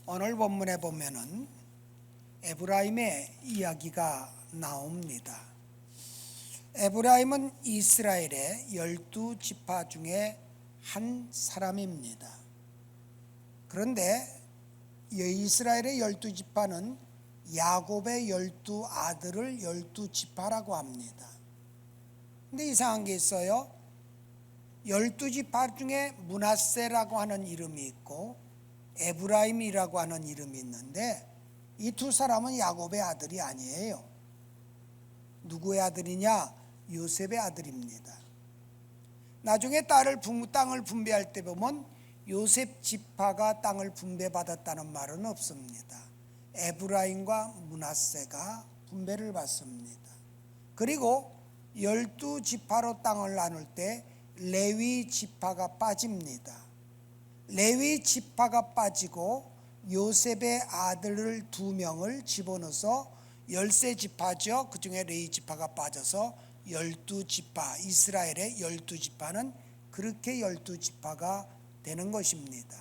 오늘 본문에 보면은 에브라임의 이야기가 나옵니다. 에브라임은 이스라엘의 12지파 중에 한 사람입니다. 그런데 이스라엘의 12지파는 야곱의 12아들을 12지파라고 합니다. 근데 이상한 게 있어요. 12지파 중에 므낫세라고 하는 이름이 있고 에브라임이라고 하는 이름이 있는데 이 두 사람은 야곱의 아들이 아니에요. 누구의 아들이냐? 요셉의 아들입니다. 나중에 땅을 분배할 때 보면 요셉 지파가 땅을 분배받았다는 말은 없습니다. 에브라임과 므낫세가 분배를 받습니다. 그리고 12지파로 땅을 나눌 때 레위 지파가 빠집니다. 레위 지파가 빠지고 요셉의 아들을 2명을 집어넣어서 13지파죠. 그 중에 레위 지파가 빠져서 12지파, 이스라엘의 12지파는 그렇게 12지파가 되는 것입니다.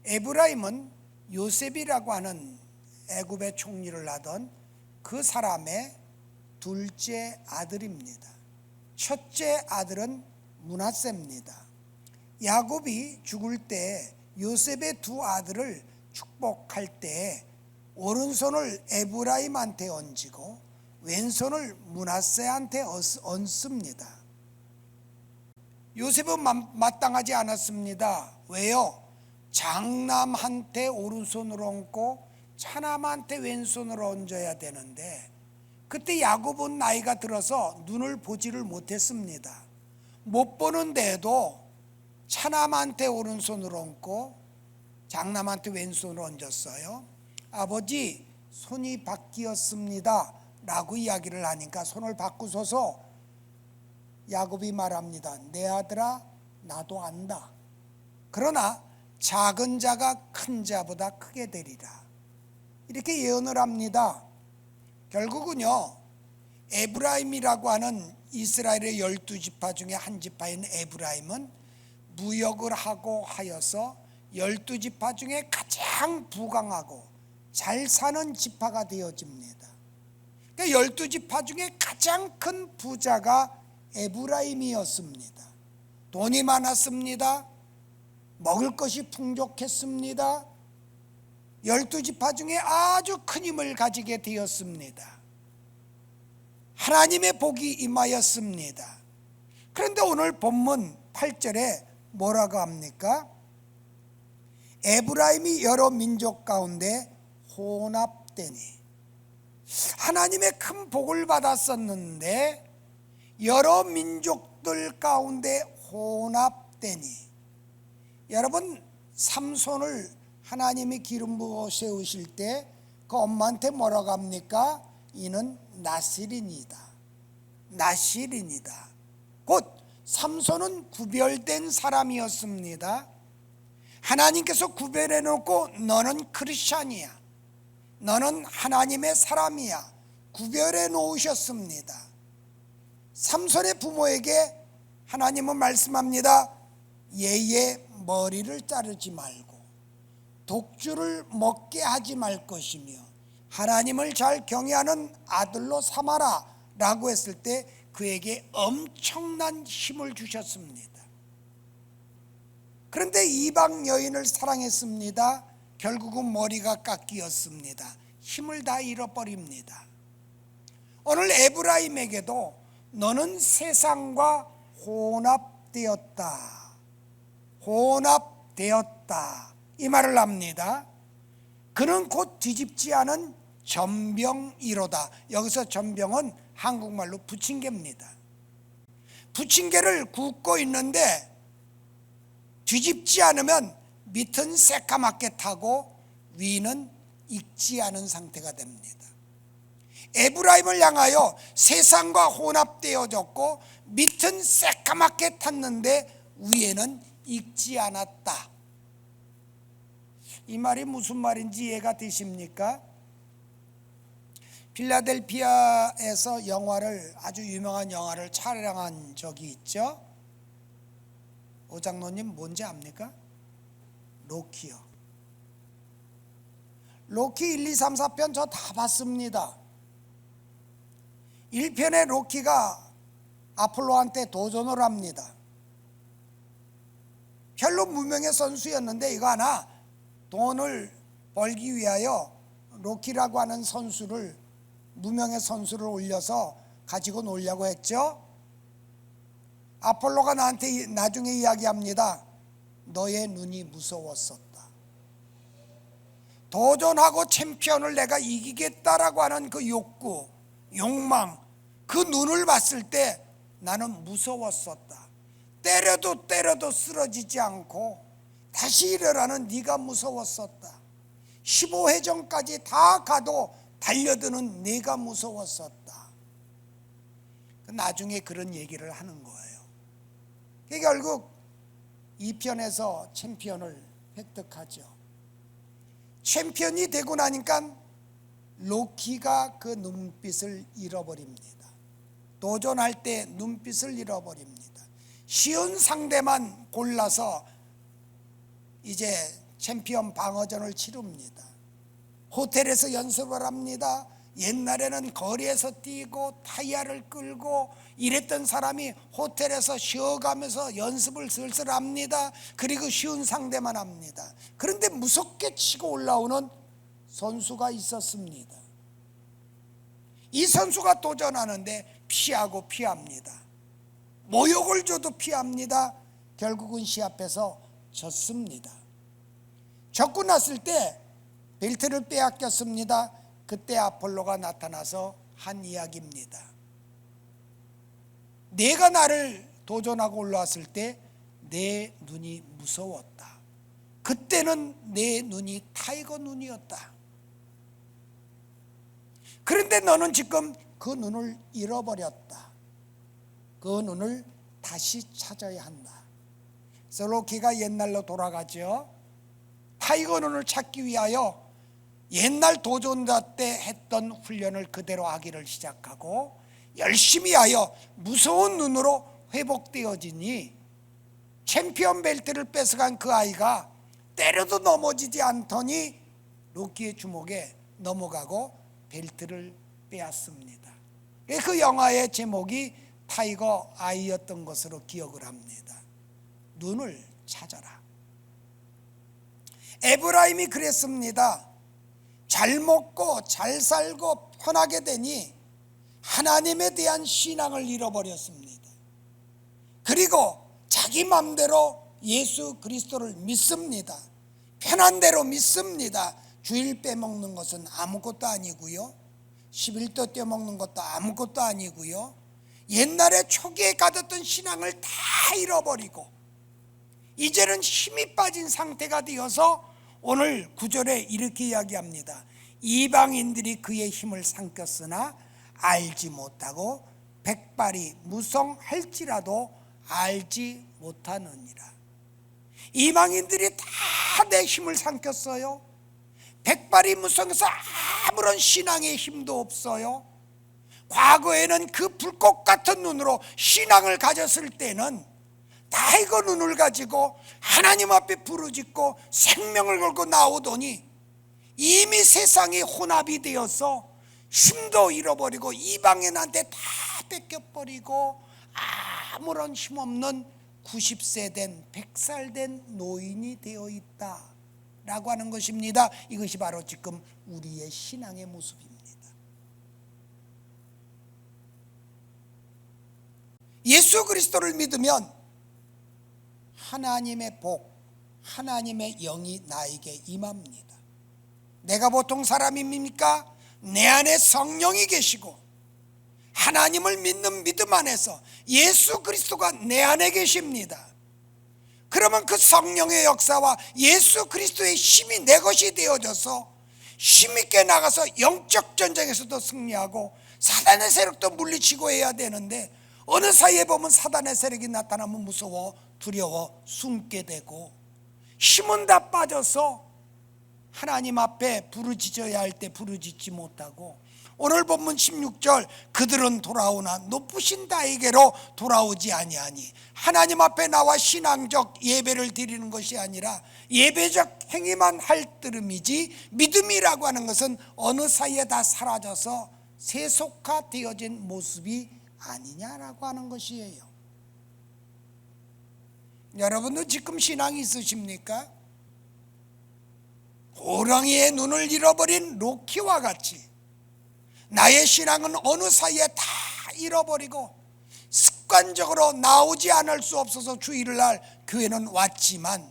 에브라임은 요셉이라고 하는 애굽의 총리를 하던 그 사람의 둘째 아들입니다. 첫째 아들은 므낫세입니다. 야곱이 죽을 때 요셉의 두 아들을 축복할 때 오른손을 에브라임한테 얹고 왼손을 므낫세한테 얹습니다. 요셉은 마땅하지 않았습니다. 왜요? 장남한테 오른손으로 얹고 차남한테 왼손으로 얹어야 되는데 그때 야곱은 나이가 들어서 눈을 보지를 못했습니다. 못 보는데도 차남한테 오른손으로 얹고 장남한테 왼손으로 얹었어요. 아버지, 손이 바뀌었습니다 라고 이야기를 하니까 손을 바꾸소서. 야곱이 말합니다. 내 아들아, 나도 안다. 그러나 작은 자가 큰 자보다 크게 되리라. 이렇게 예언을 합니다. 결국은요, 에브라임이라고 하는 이스라엘의 12지파 중에 한 지파인 에브라임은 무역을 하고 하여서 12지파 중에 가장 부강하고 잘 사는 지파가 되어집니다. 그러니까 12지파 중에 가장 큰 부자가 에브라임이었습니다. 돈이 많았습니다. 먹을 것이 풍족했습니다. 12지파 중에 아주 큰 힘을 가지게 되었습니다. 하나님의 복이 임하였습니다. 그런데 오늘 본문 8절에 뭐라고 합니까? 에브라임이 여러 민족 가운데 혼합되니. 하나님의 큰 복을 받았었는데 여러 민족들 가운데 혼합되니. 여러분, 삼손을 하나님이 기름 부어 세우실 때 그 엄마한테 뭐라고 합니까? 이는 나실인이다. 나실인이다. 곧 삼손은 구별된 사람이었습니다. 하나님께서 구별해 놓고 너는 크리스찬이야, 너는 하나님의 사람이야, 구별해 놓으셨습니다. 삼손의 부모에게 하나님은 말씀합니다. 얘의 머리를 자르지 말고 독주를 먹게 하지 말 것이며 하나님을 잘 경외하는 아들로 삼아라 라고 했을 때 그에게 엄청난 힘을 주셨습니다. 그런데 이방 여인을 사랑했습니다. 결국은 머리가 깎이었습니다. 힘을 다 잃어버립니다. 오늘 에브라임에게도 너는 세상과 혼합되었다, 혼합되었다 이 말을 합니다. 그는 곧 뒤집지 않은 전병이로다. 여기서 전병은 한국말로 부침개입니다. 부침개를 굽고 있는데 뒤집지 않으면 밑은 새까맣게 타고 위는 익지 않은 상태가 됩니다. 에브라임을 향하여 세상과 혼합되어졌고 밑은 새까맣게 탔는데 위에는 익지 않았다. 이 말이 무슨 말인지 이해가 되십니까? 필라델피아에서 아주 유명한 영화를 촬영한 적이 있죠. 오장로님 뭔지 압니까? 로키요. 로키 1, 2, 3, 4편 저 다 봤습니다. 1편에 로키가 아폴로한테 도전을 합니다. 별로 무명의 선수였는데 이거 하나 돈을 벌기 위하여 로키라고 하는 선수를, 무명의 선수를 올려서 가지고 놀려고 했죠. 아폴로가 나한테 나중에 이야기합니다. 너의 눈이 무서웠었다. 도전하고 챔피언을 내가 이기겠다라고 하는 그 욕구, 욕망, 그 눈을 봤을 때 나는 무서웠었다. 때려도 쓰러지지 않고 다시 일어나는 네가 무서웠었다. 15회전까지 다 가도 달려드는 네가 무서웠었다. 나중에 그런 얘기를 하는 거예요. 결국 2편에서 챔피언을 획득하죠. 챔피언이 되고 나니까 로키가 그 눈빛을 잃어버립니다. 도전할 때 눈빛을 잃어버립니다. 쉬운 상대만 골라서 이제 챔피언 방어전을 치릅니다. 호텔에서 연습을 합니다. 옛날에는 거리에서 뛰고 타이어를 끌고 이랬던 사람이 호텔에서 쉬어가면서 연습을 슬슬 합니다. 그리고 쉬운 상대만 합니다. 그런데 무섭게 치고 올라오는 선수가 있었습니다. 이 선수가 도전하는데 피하고 피합니다. 모욕을 줘도 피합니다. 결국은 시합에서 졌습니다. 졌고 났을 때 벨트를 빼앗겼습니다. 그때 아폴로가 나타나서 한 이야기입니다. 내가 나를 도전하고 올라왔을 때 내 눈이 무서웠다. 그때는 내 눈이 타이거 눈이었다. 그런데 너는 지금 그 눈을 잃어버렸다. 그 눈을 다시 찾아야 한다. 그래서 로키가 옛날로 돌아가죠. 타이거 눈을 찾기 위하여 옛날 도전자 때 했던 훈련을 그대로 하기를 시작하고 열심히 하여 무서운 눈으로 회복되어지니 챔피언 벨트를 뺏어간 그 아이가 때려도 넘어지지 않더니 로키의 주먹에 넘어가고 벨트를 빼앗습니다. 그 영화의 제목이 타이거 아이였던 것으로 기억을 합니다. 눈을 찾아라. 에브라임이 그랬습니다. 잘 먹고 잘 살고 편하게 되니 하나님에 대한 신앙을 잃어버렸습니다. 그리고 자기 맘대로 예수 그리스도를 믿습니다. 편한 대로 믿습니다. 주일 빼먹는 것은 아무것도 아니고요. 11도 떼먹는 것도 아무것도 아니고요. 옛날에 초기에 가졌던 신앙을 다 잃어버리고 이제는 힘이 빠진 상태가 되어서 오늘 9절에 이렇게 이야기합니다. 이방인들이 그의 힘을 삼켰으나 알지 못하고 백발이 무성할지라도 알지 못하느니라. 이방인들이 다 내 힘을 삼켰어요. 백발이 무성해서 아무런 신앙의 힘도 없어요. 과거에는 그 불꽃 같은 눈으로 신앙을 가졌을 때는 타이거 눈을 가지고 하나님 앞에 부르짖고 생명을 걸고 나오더니 이미 세상이 혼합이 되어서 힘도 잃어버리고 이방인한테 다 뺏겨버리고 아무런 힘없는 90세 된 100살 된 노인이 되어 있다 라고 하는 것입니다. 이것이 바로 지금 우리의 신앙의 모습입니다. 예수 그리스도를 믿으면 하나님의 복, 하나님의 영이 나에게 임합니다. 내가 보통 사람입니까? 내 안에 성령이 계시고 하나님을 믿는 믿음 안에서 예수 그리스도가 내 안에 계십니다. 그러면 그 성령의 역사와 예수 그리스도의 힘이 내 것이 되어져서 힘있게 나가서 영적 전쟁에서도 승리하고 사단의 세력도 물리치고 해야 되는데 어느 사이에 보면 사단의 세력이 나타나면 무서워 두려워 숨게 되고 힘은 다 빠져서 하나님 앞에 부르짖어야 할 때 부르짖지 못하고 오늘 본문 16절 그들은 돌아오나 높으신 다에게로 돌아오지 아니하니 하나님 앞에 나와 신앙적 예배를 드리는 것이 아니라 예배적 행위만 할 따름이지 믿음이라고 하는 것은 어느 사이에 다 사라져서 세속화되어진 모습이 아니냐라고 하는 것이에요. 여러분도 지금 신앙이 있으십니까? 호랑이의 눈을 잃어버린 로키와 같이 나의 신앙은 어느 사이에 다 잃어버리고 습관적으로 나오지 않을 수 없어서 주일날 교회는 왔지만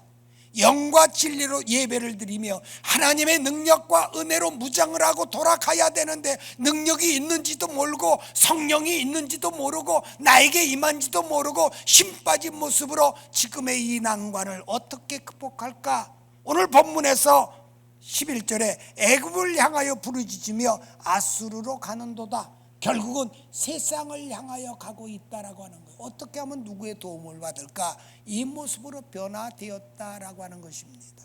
영과 진리로 예배를 드리며 하나님의 능력과 은혜로 무장을 하고 돌아가야 되는데 능력이 있는지도 모르고 성령이 있는지도 모르고 나에게 임한지도 모르고 심 빠진 모습으로 지금의 이 난관을 어떻게 극복할까? 오늘 본문에서 11절에 애굽을 향하여 부르짖으며 아수르로 가는도다. 결국은 세상을 향하여 가고 있다라고 하는 거예요. 어떻게 하면 누구의 도움을 받을까? 이 모습으로 변화되었다라고 하는 것입니다.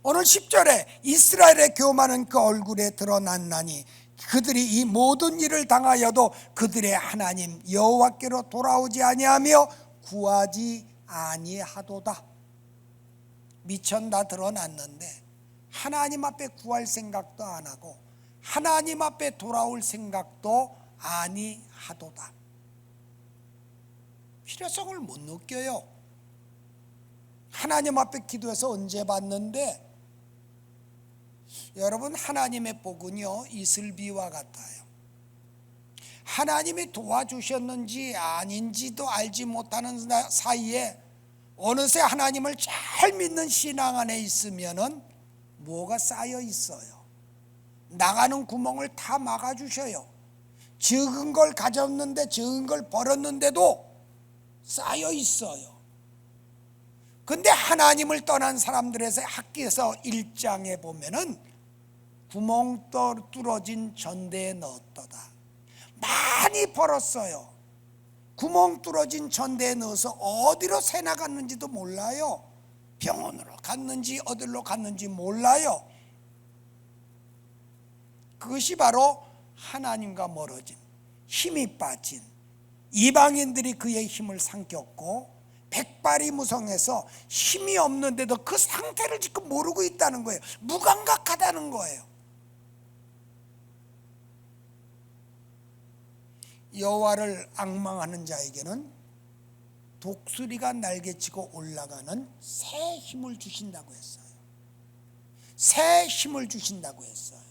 오늘 10절에 이스라엘의 교만은 그 얼굴에 드러났나니 그들이 이 모든 일을 당하여도 그들의 하나님 여호와께로 돌아오지 아니하며 구하지 아니하도다. 미천 다 드러났는데 하나님 앞에 구할 생각도 안 하고 하나님 앞에 돌아올 생각도 아니하도다. 필요성을 못 느껴요. 하나님 앞에 기도해서 언제 받는데? 여러분, 하나님의 복은요 이슬비와 같아요. 하나님이 도와주셨는지 아닌지도 알지 못하는 사이에 어느새 하나님을 잘 믿는 신앙 안에 있으면은 뭐가 쌓여 있어요. 나가는 구멍을 다 막아주셔요. 적은 걸 가졌는데 적은 걸 벌었는데도 쌓여 있어요. 근데 하나님을 떠난 사람들에서 학기에서 1장에 보면은 구멍 뚫어진 전대에 넣었도다. 많이 벌었어요. 구멍 뚫어진 전대에 넣어서 어디로 새 나갔는지도 몰라요. 병원으로 갔는지 어디로 갔는지 몰라요. 그것이 바로 하나님과 멀어진, 힘이 빠진 이방인들이 그의 힘을 삼켰고 백발이 무성해서 힘이 없는데도 그 상태를 지금 모르고 있다는 거예요. 무감각하다는 거예요. 여호와를 앙망하는 자에게는 독수리가 날개치고 올라가는 새 힘을 주신다고 했어요. 새 힘을 주신다고 했어요.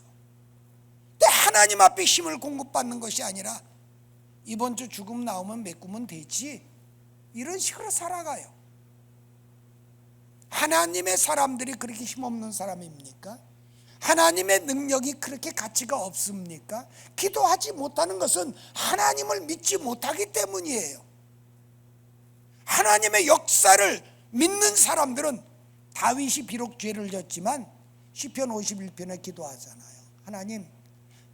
근데 하나님 앞에 힘을 공급받는 것이 아니라 이번 주 죽음 나오면 메꾸면 되지, 이런 식으로 살아가요. 하나님의 사람들이 그렇게 힘없는 사람입니까? 하나님의 능력이 그렇게 가치가 없습니까? 기도하지 못하는 것은 하나님을 믿지 못하기 때문이에요. 하나님의 역사를 믿는 사람들은 다윗이 비록 죄를 졌지만 시편 51편에 기도하잖아요. 하나님,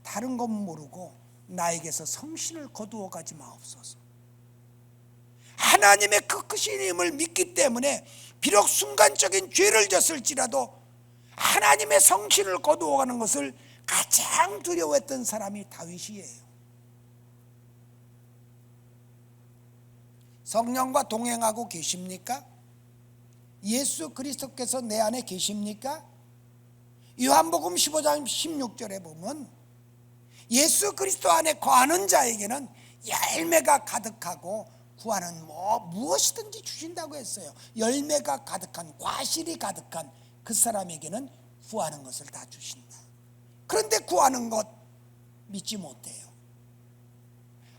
다른 건 모르고 나에게서 성신을 거두어 가지 마옵소서. 하나님의 그 크신 힘을 믿기 때문에 비록 순간적인 죄를 졌을지라도 하나님의 성신을 거두어가는 것을 가장 두려워했던 사람이 다윗이에요. 성령과 동행하고 계십니까? 예수 그리스도께서 내 안에 계십니까? 요한복음 15장 16절에 보면 예수 그리스도 안에 거하는 자에게는 열매가 가득하고 구하는 무엇이든지 주신다고 했어요. 열매가 가득한, 과실이 가득한 그 사람에게는 구하는 것을 다 주신다. 그런데 구하는 것 믿지 못해요.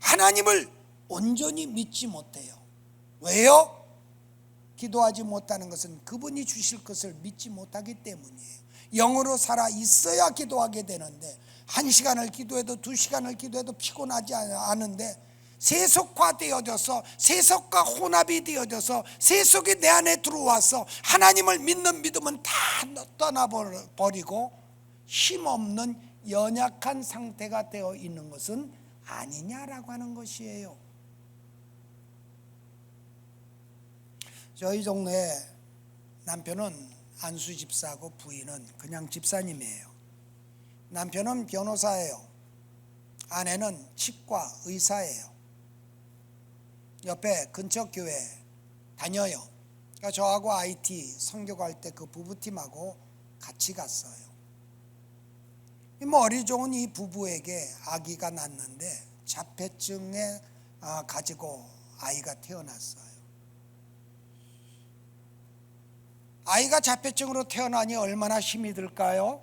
하나님을 온전히 믿지 못해요. 왜요? 기도하지 못하는 것은 그분이 주실 것을 믿지 못하기 때문이에요. 영으로 살아 있어야 기도하게 되는데 1시간을 기도해도 2시간을 기도해도 피곤하지 않은데 세속화되어져서 세속과 혼합이 되어져서 세속이 내 안에 들어와서 하나님을 믿는 믿음은 다 떠나버리고 힘없는 연약한 상태가 되어 있는 것은 아니냐라고 하는 것이에요. 저희 동네 남편은 안수 집사하고 부인은 그냥 집사님이에요. 남편은 변호사예요. 아내는 치과 의사예요. 옆에 근처 교회 다녀요. 그러니까 저하고 IT 선교 갈 때 그 부부팀하고 같이 갔어요. 머리 좋은 이 부부에게 아기가 낳는데 자폐증에 가지고 아이가 태어났어요. 아이가 자폐증으로 태어나니 얼마나 힘이 들까요?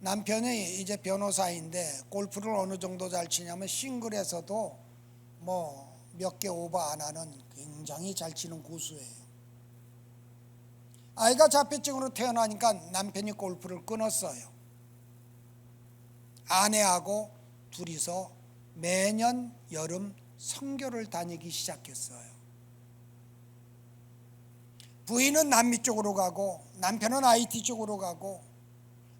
남편이 이제 변호사인데 골프를 어느 정도 잘 치냐면 싱글에서도 뭐 몇 개 오버 안 하는 굉장히 잘 치는 고수예요. 아이가 자폐증으로 태어나니까 남편이 골프를 끊었어요. 아내하고 둘이서 매년 여름 선교를 다니기 시작했어요. 부인은 남미 쪽으로 가고 남편은 IT 쪽으로 가고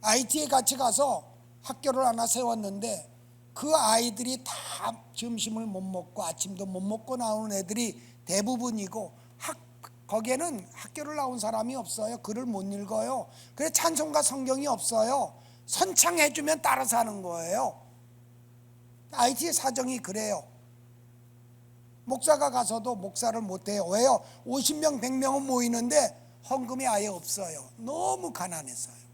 IT에 같이 가서 학교를 하나 세웠는데 그 아이들이 다 점심을 못 먹고 아침도 못 먹고 나오는 애들이 대부분이고 거기에는 학교를 나온 사람이 없어요. 글을 못 읽어요. 그래서 찬송가 성경이 없어요. 선창해주면 따라서 하는 거예요. IT의 사정이 그래요. 목사가 가서도 목사를 못해요. 왜요? 50명 100명은 모이는데 헌금이 아예 없어요. 너무 가난해서요.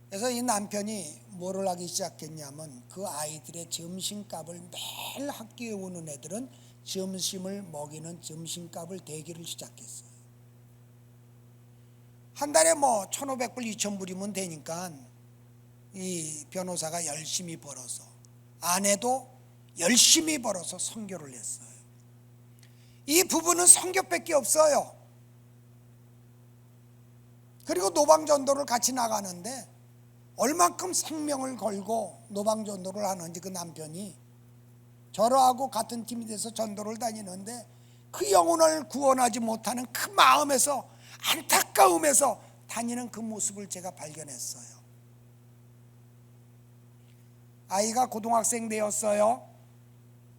그래서 이 남편이 뭐를 하기 시작했냐면 그 아이들의 점심값을 매일 학교에 오는 애들은 점심을 먹이는 점심값을 대기를 시작했어요. 한 달에 뭐 1,500불 2,000불이면 되니까 이 변호사가 열심히 벌어서 아내도 열심히 벌어서 선교를 했어요. 이 부부는 선교밖에 없어요. 그리고 노방전도를 같이 나가는데 얼만큼 생명을 걸고 노방전도를 하는지 그 남편이 저러하고 같은 팀이 돼서 전도를 다니는데 그 영혼을 구원하지 못하는 그 마음에서 안타까움에서 다니는 그 모습을 제가 발견했어요. 아이가 고등학생 되었어요.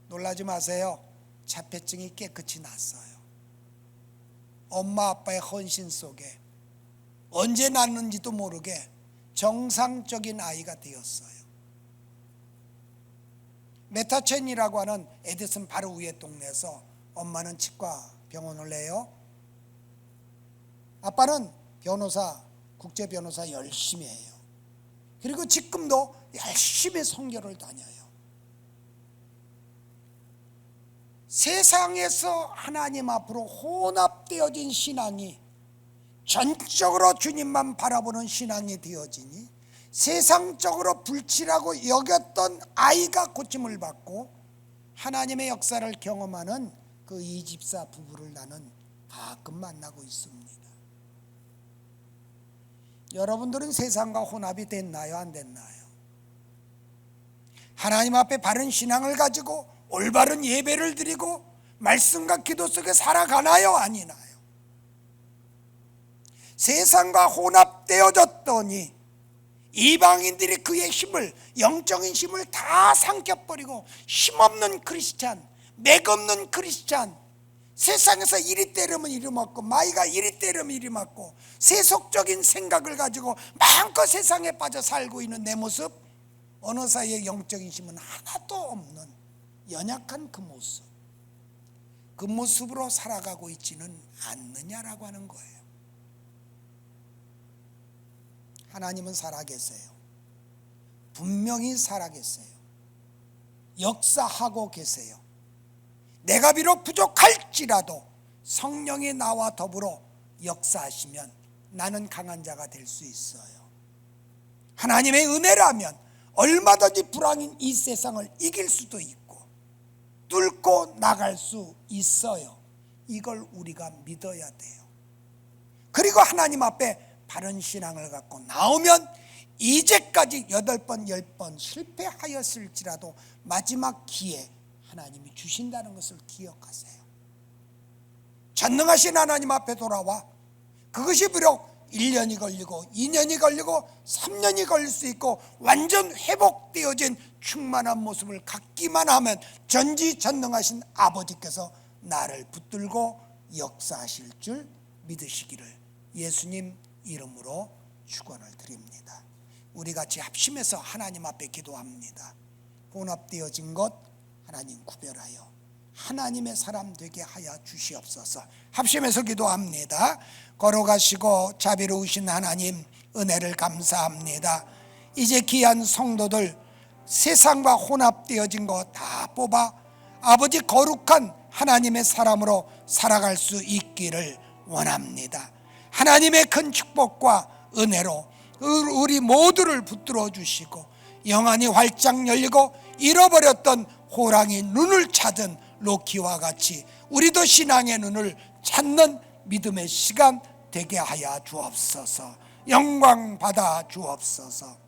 놀라지 마세요. 자폐증이 깨끗이 났어요. 엄마 아빠의 헌신 속에 언제 낳는지도 모르게 정상적인 아이가 되었어요. 메타첸이라고 하는 에디슨 바로 위에 동네에서 엄마는 치과 병원을 내요. 아빠는 변호사, 국제 변호사 열심히 해요. 그리고 지금도 열심히 선교를 다녀요. 세상에서 하나님 앞으로 혼합되어진 신앙이 전적으로 주님만 바라보는 신앙이 되어지니 세상적으로 불칠하고 여겼던 아이가 고침을 받고 하나님의 역사를 경험하는 그 이집사 부부를 나는 가끔 만나고 있습니다. 여러분들은 세상과 혼합이 됐나요? 안 됐나요? 하나님 앞에 바른 신앙을 가지고 올바른 예배를 드리고 말씀과 기도 속에 살아가나요? 아니나요? 세상과 혼합되어졌더니 이방인들이 그의 힘을, 영적인 힘을 다 삼켜버리고 힘없는 크리스찬, 맥없는 크리스찬, 세상에서 이리 때리면 이리 맞고 마이가 이리 때리면 이리 맞고 세속적인 생각을 가지고 마음껏 세상에 빠져 살고 있는 내 모습, 어느 사이에 영적인 힘은 하나도 없는 연약한 그 모습, 그 모습으로 살아가고 있지는 않느냐라고 하는 거예요. 하나님은 살아계세요. 분명히 살아계세요. 역사하고 계세요. 내가 비록 부족할지라도 성령이 나와 더불어 역사하시면 나는 강한 자가 될 수 있어요. 하나님의 은혜라면 얼마든지 불황인 이 세상을 이길 수도 있고 뚫고 나갈 수 있어요. 이걸 우리가 믿어야 돼요. 그리고 하나님 앞에 바른 신앙을 갖고 나오면 이제까지 8번 10번 실패하였을지라도 마지막 기회 하나님이 주신다는 것을 기억하세요. 전능하신 하나님 앞에 돌아와 그것이 비록 1년이 걸리고 2년이 걸리고 3년이 걸릴 수 있고 완전 회복되어진 충만한 모습을 갖기만 하면 전지전능하신 아버지께서 나를 붙들고 역사하실 줄 믿으시기를 예수님 이름으로 축원을 드립니다. 우리 같이 합심해서 하나님 앞에 기도합니다. 혼합되어진 것 하나님 구별하여 하나님의 사람 되게 하여 주시옵소서. 합심해서 기도합니다. 걸어가시고 자비로우신 하나님 은혜를 감사합니다. 이제 귀한 성도들 세상과 혼합되어진 거 다 뽑아 아버지 거룩한 하나님의 사람으로 살아갈 수 있기를 원합니다. 하나님의 큰 축복과 은혜로 우리 모두를 붙들어 주시고 영안이 활짝 열리고 잃어버렸던 호랑이 눈을 찾은 로키와 같이 우리도 신앙의 눈을 찾는 믿음의 시간 되게 하여 주옵소서. 영광 받아 주옵소서.